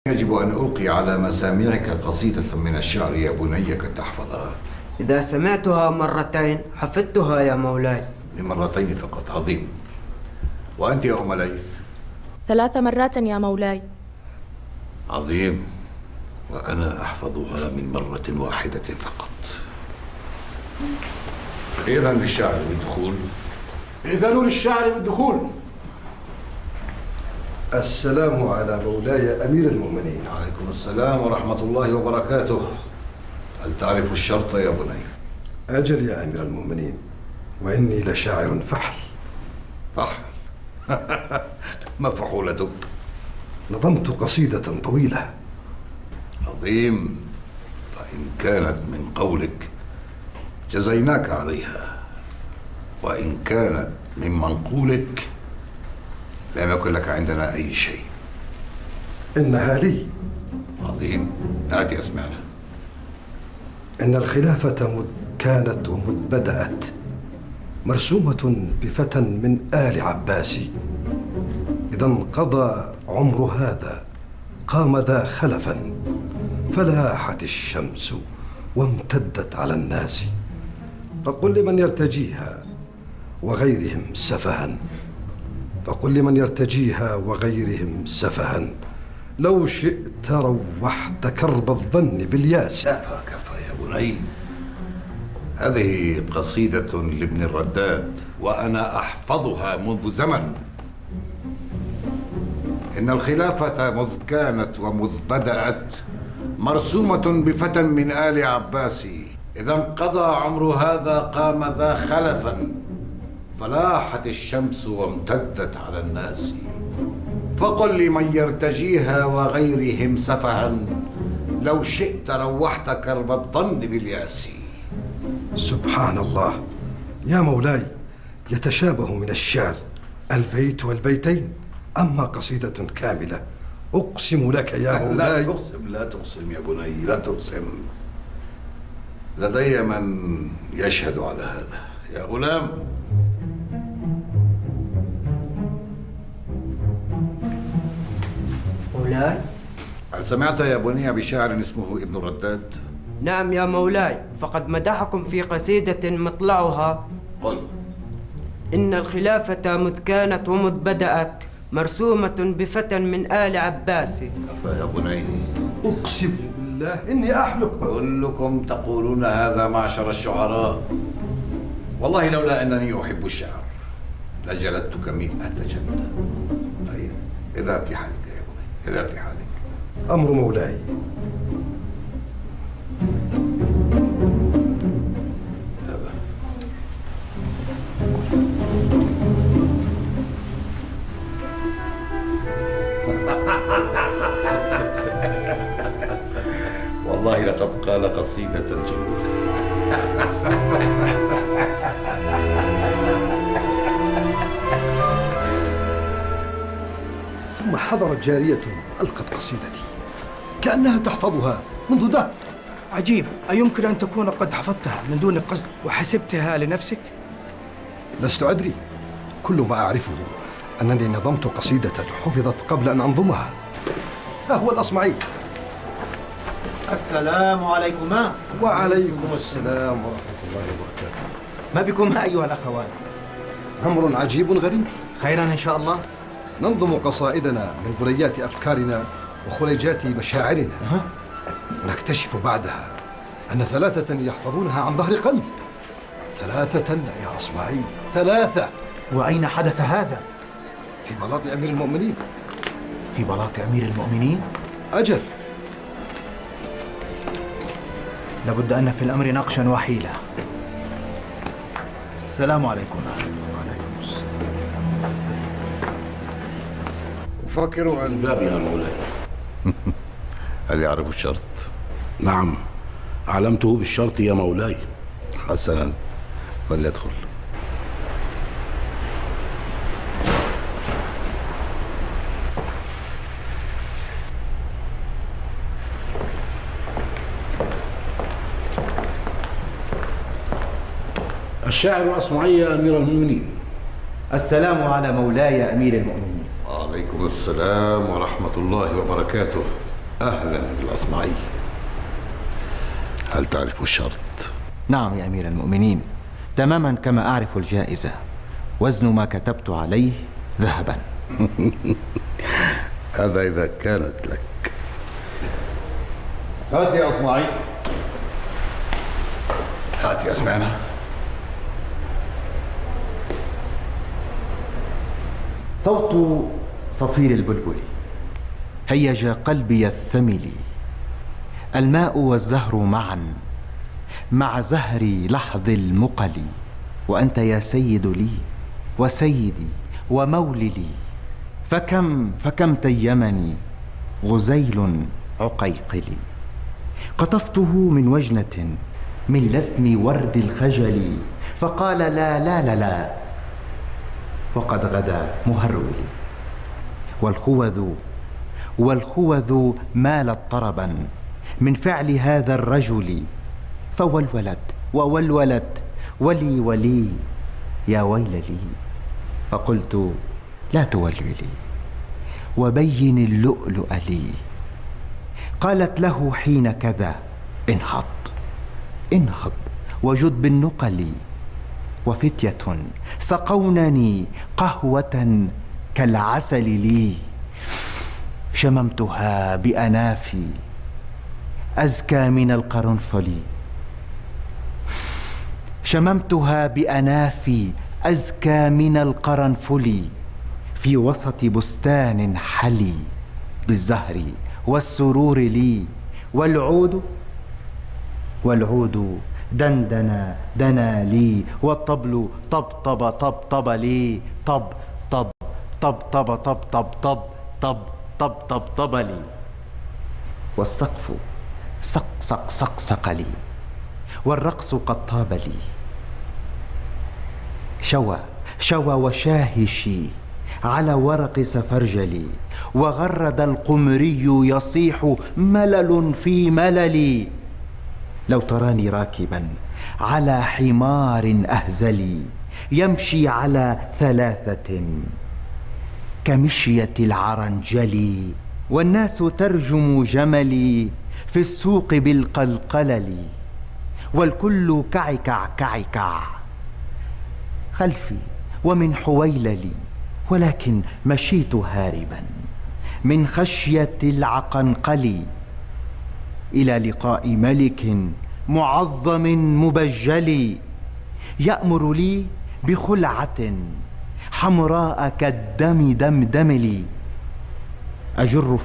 يجب أن ألقي على مسامعك قصيدة من الشعر يا بني كي تحفظها. إذا سمعتها مرتين حفظتها يا مولاي. لمرتين فقط، عظيم. وأنت يا أم ليث؟ 3 مرات يا مولاي. عظيم. وأنا أحفظها من مرة واحدة فقط. إذن للشاعر بالدخول. إذن للشاعر بالدخول. السلام على مولاي أمير المؤمنين. عليكم السلام ورحمة الله وبركاته. هل تعرف الشرط يا بني؟ أجل يا أمير المؤمنين، وإني لشاعر فحل. فحل؟ ما فحولتك؟ نظمت قصيدة طويلة. عظيم. فإن كانت من قولك جزيناك عليها، وإن كانت من منقولك لم يكن لك عندنا أي شيء. إنها لي. عظيم. هاتي أسمعنا. إن الخلافة مذ كانت ومذ بدأت مرسومة بفتى من آل عباس، إذا انقضى عمر هذا قام ذا خلفا، فلاحت الشمس وامتدت على الناس، فقل لمن يرتجيها وغيرهم سفها، فقل لمن يرتجيها وغيرهم سفها، لو شئت روحت كرب الظن بالياس. كفى كفى يا بني. هذه قصيدة لابن الرداد وأنا أحفظها منذ زمن. إن الخلافة مذ كانت ومذ بدأت مرسومة بفتى من آل عباس، إذا انقضى عمر هذا قام ذا خلفا، فلاحت الشمس وامتدت على الناس، فقل لمن يرتجيها وغيرهم سفها، لو شئت روحت كرب الظن بالياس. سبحان الله يا مولاي، يتشابه من الشعر البيت والبيتين، أما قصيدة كاملة أقسم لك يا مولاي. لا تقسم، لا تقسم يا بني، لا تقسم. لدي من يشهد على هذا. يا غلام. مولاي؟ هل سمعت يا بني بشاعر اسمه ابن الرداد؟ نعم يا مولاي، فقد مدحكم في قصيدة مطلعها: قل. إن الخلافة مذ كانت ومذ بدأت مرسومة بفتى من آل عباس. كفى يا بني. أقسم بالله إني أحلك. كلكم تقولون هذا معشر الشعراء. والله لولا أنني أحب الشعر لجلدتك 100 جلدة. أي اذهب في حالك يا بني، اذهب في حالك. أمر مولاي. والله لقد قال قصيدة جميلة. ثم حضرت جارية ألقت قصيدتي كأنها تحفظها منذ دهر. عجيب، أيمكن أن تكون قد حفظتها من دون قصد وحسبتها لنفسك؟ لست أدري، كل ما أعرفه أنني نظمت قصيدة حفظت قبل أن أنظمها. ها هو الأصمعي. السلام عليكما. وعليكم السلام ورحمة الله وبركاته. ما بكما أيها الأخوان؟ أمر عجيب غريب. خيرا إن شاء الله. ننظم قصائدنا من بليات أفكارنا وخليجات مشاعرنا، ونكتشف بعدها أن 3 يحفظونها عن ظهر قلب. 3 يا أصمعي، 3. وأين حدث هذا؟ في بلاط أمير المؤمنين. في بلاط أمير المؤمنين؟ أجل. لابد أن في الأمر نقشا وحيلة. السلام عليكم. وعليكم السلام. أفكر أن باب يا مولاي. هل يعرف الشرط؟ نعم، علمته بالشرط يا مولاي. حسنا، فليدخل. الشاعر الأصمعي يا أمير المؤمنين. السلام على مولاي أمير المؤمنين. وعليكم السلام ورحمة الله وبركاته. أهلا بالأصمعي. هل تعرف الشرط؟ نعم يا أمير المؤمنين، تماما كما أعرف الجائزة. وزن ما كتبت عليه ذهبا. هذا إذا كانت لك. هات يا أصمعي. هات يا أسمعنا. صوت صفير البلبل هيج قلبي الثمل، الماء والزهر معا مع زهر لحظ المقل، وأنت يا سيد لي وسيدي وموللي، فكم تيمني غزيل عقيقلي، قطفته من وجنة من لثم ورد الخجل، فقال لا لا لا لا، وقد غدا مهرولي. والخوذ مالت طربا من فعل هذا الرجل، فولولت وولولت ولي ولي يا ويل لي، فقلت لا تولولي وبين اللؤلؤ لي. قالت له حين كذا انهض وجد بالنقل، وفتية سقونني قهوة كالعسل لي، شممتها بأنافي أزكى من القرنفل، شممتها بأنافي أزكى من القرنفل، في وسط بستان حلي بالزهر والسرور لي، والعود دندن دنا لي، والطبل طبطب لي، طب لي، والسقف سقسق لي، والرقص قد طاب لي، شوى وشاهشي على ورق سفرجلي، وغرد القمري يصيح ملل في مللي، لو تراني راكبا على حمار أهزلي، يمشي على 3 كمشية العرنجل، والناس ترجم جملي في السوق بالقلقلل، والكل كعكع خلفي ومن حويللي، ولكن مشيت هاربا من خشية العقنقل، إلى لقاء ملك معظم مبجل، يأمر لي بخلعة حمراء كالدم دمدملي، أجر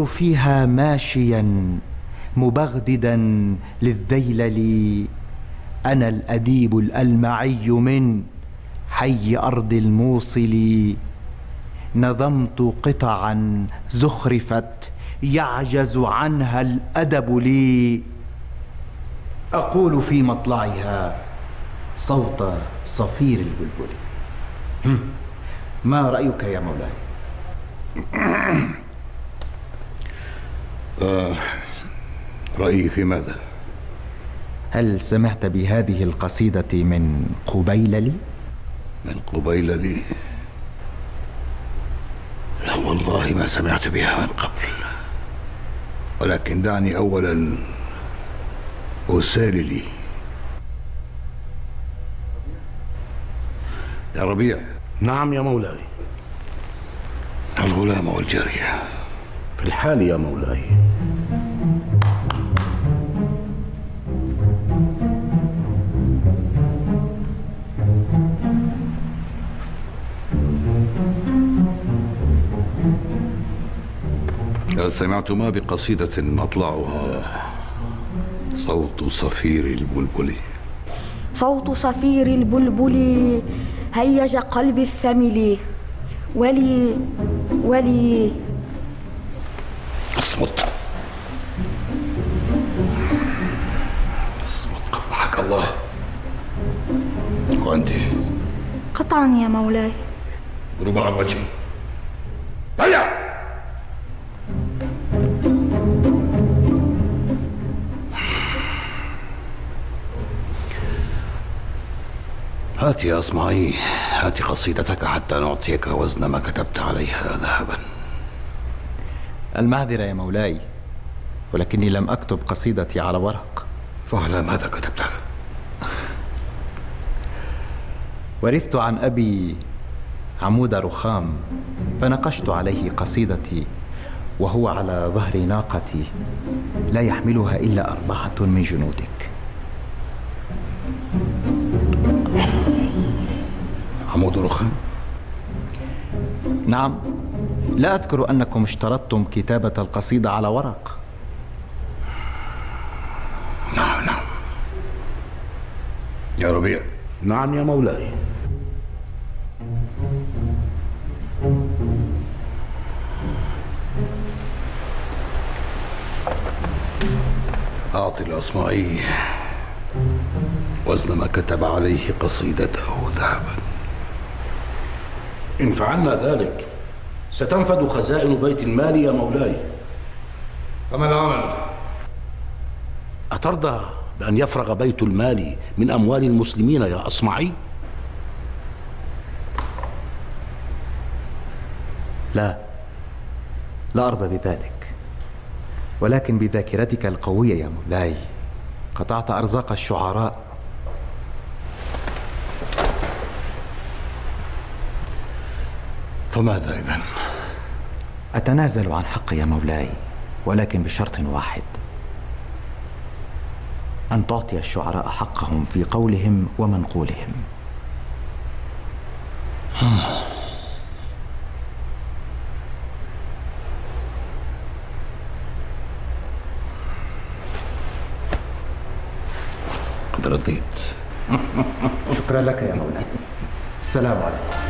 فيها ماشيا مبغددا للذيلل، أنا الأديب الألمعي من حي أرض الموصل، نظمت قطعا زخرفت يعجز عنها الأدب لي، أقول في مطلعها صوت صفير البلبل. ما رأيك يا مولاي؟ رأيي في ماذا؟ هل سمعت بهذه القصيدة من قبيللي؟ من قبيللي؟ لا والله ما سمعت بها من قبل، ولكن دعني أولا أسالي. يا ربيع. نعم يا مولاي. الغلام والجارية في الحال يا مولاي. هل سمعتما بقصيدة أطلعها صوت صفير البلبل؟ صوت صفير البلبل هيج قلبي الثمل، ولي اصمت قبحك الله. وأنت؟ قطعا يا مولاي. قرب عن وجهي. هيا. هات يا أصمعي، هات قصيدتك حتى نعطيك وزن ما كتبت عليها ذهبا. المعذرة يا مولاي، ولكني لم أكتب قصيدتي على ورق. فعلى ماذا كتبتها؟ ورثت عن أبي عمود رخام، فنقشت عليه قصيدتي وهو على ظهر ناقتي لا يحملها إلا 4 من جنودك. عمود رخام؟ نعم، لا أذكر أنكم اشترطتم كتابة القصيدة على ورق. نعم. يا ربيع. نعم يا مولاي. أعطي الأصمعي وزن ما كتب عليه قصيدته ذهبا. إن فعلنا ذلك ستنفد خزائن بيت المال يا مولاي. فما العمل؟ أترضى بأن يفرغ بيت المال من أموال المسلمين يا أصمعي؟ لا أرضى بذلك، ولكن بذاكرتك القوية يا مولاي قطعت أرزاق الشعراء. فماذا إذن؟ أتنازل عن حقي يا مولاي، ولكن بشرط واحد: أن تعطي الشعراء حقهم في قولهم ومنقولهم. قد رضيت. شكرا لك يا مولاي. السلام عليكم.